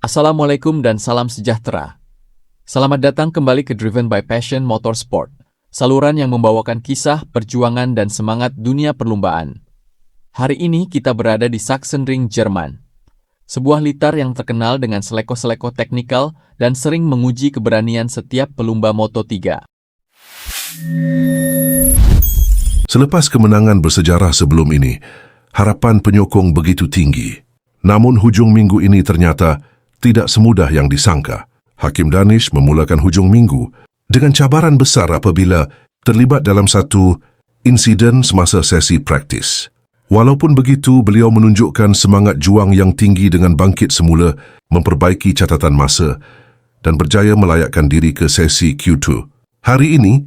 Assalamualaikum dan salam sejahtera. Selamat datang kembali ke Driven by Passion Motorsport, saluran yang membawakan kisah, perjuangan, dan semangat dunia perlombaan. Hari ini kita berada di Sachsenring, Jerman. Sebuah litar yang terkenal dengan seleko-seleko teknikal dan sering menguji keberanian setiap pelumba Moto3. Selepas kemenangan bersejarah sebelum ini, harapan penyokong begitu tinggi. Namun hujung minggu ini ternyata tidak semudah yang disangka. Hakim Danish memulakan hujung minggu dengan cabaran besar apabila terlibat dalam satu insiden semasa sesi praktis. Walaupun begitu, beliau menunjukkan semangat juang yang tinggi dengan bangkit semula, memperbaiki catatan masa dan berjaya melayakkan diri ke sesi Q2. Hari ini,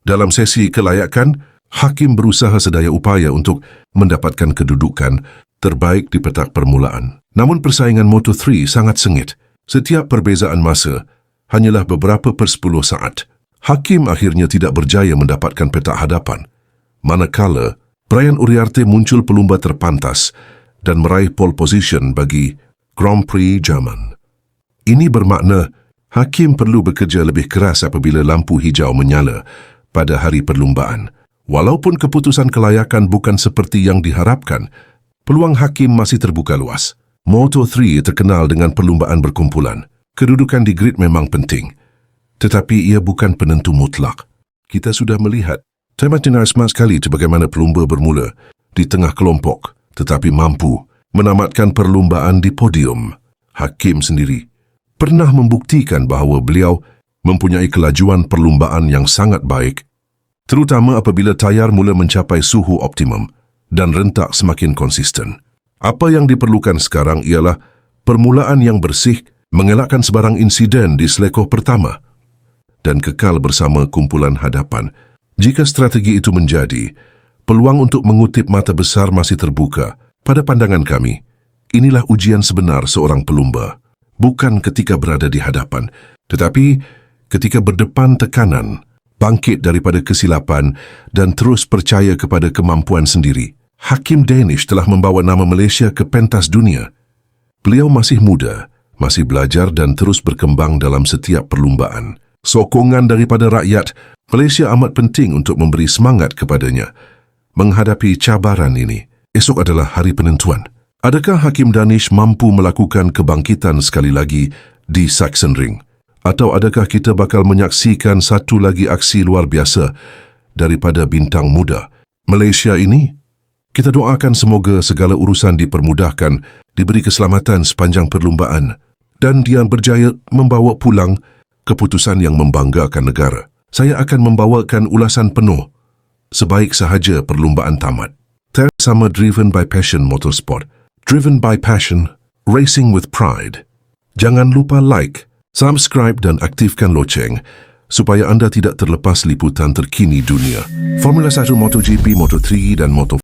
dalam sesi kelayakan, Hakim berusaha sedaya upaya untuk mendapatkan kedudukan terbaik di petak permulaan. Namun persaingan Moto3 sangat sengit. Setiap perbezaan masa hanyalah beberapa per 10 saat. Hakim akhirnya tidak berjaya mendapatkan petak hadapan. Manakala, Brian Uriarte muncul pelumba terpantas dan meraih pole position bagi Grand Prix Jerman. Ini bermakna Hakim perlu bekerja lebih keras apabila lampu hijau menyala pada hari perlumbaan. Walaupun keputusan kelayakan bukan seperti yang diharapkan, peluang Hakim masih terbuka luas. Moto3 terkenal dengan perlumbaan berkumpulan. Kedudukan di grid memang penting, tetapi ia bukan penentu mutlak. Kita sudah melihat Ty Martin smart sekali bagaimana pelumba bermula di tengah kelompok, tetapi mampu menamatkan perlumbaan di podium. Hakim sendiri pernah membuktikan bahawa beliau mempunyai kelajuan perlumbaan yang sangat baik, terutama apabila tayar mula mencapai suhu optimum dan rentak semakin konsisten. Apa yang diperlukan sekarang ialah permulaan yang bersih, mengelakkan sebarang insiden di selekoh pertama dan kekal bersama kumpulan hadapan. Jika strategi itu menjadi, peluang untuk mengutip mata besar masih terbuka. Pada pandangan kami, inilah ujian sebenar seorang pelumba. Bukan ketika berada di hadapan, tetapi ketika berdepan tekanan, bangkit daripada kesilapan dan terus percaya kepada kemampuan sendiri. Hakim Danish telah membawa nama Malaysia ke pentas dunia. Beliau masih muda, masih belajar dan terus berkembang dalam setiap perlumbaan. Sokongan daripada rakyat Malaysia amat penting untuk memberi semangat kepadanya menghadapi cabaran ini. Esok adalah hari penentuan. Adakah Hakim Danish mampu melakukan kebangkitan sekali lagi di Sachsenring? Atau adakah kita bakal menyaksikan satu lagi aksi luar biasa daripada bintang muda Malaysia ini? Kita doakan semoga segala urusan dipermudahkan, diberi keselamatan sepanjang perlumbaan dan dia berjaya membawa pulang keputusan yang membanggakan negara. Saya akan membawakan ulasan penuh sebaik sahaja perlumbaan tamat. Sama Driven by Passion Motorsport. Driven by Passion, Racing with Pride. Jangan lupa like, subscribe dan aktifkan loceng supaya anda tidak terlepas liputan terkini dunia. Formula 1, MotoGP, Moto3 dan Moto4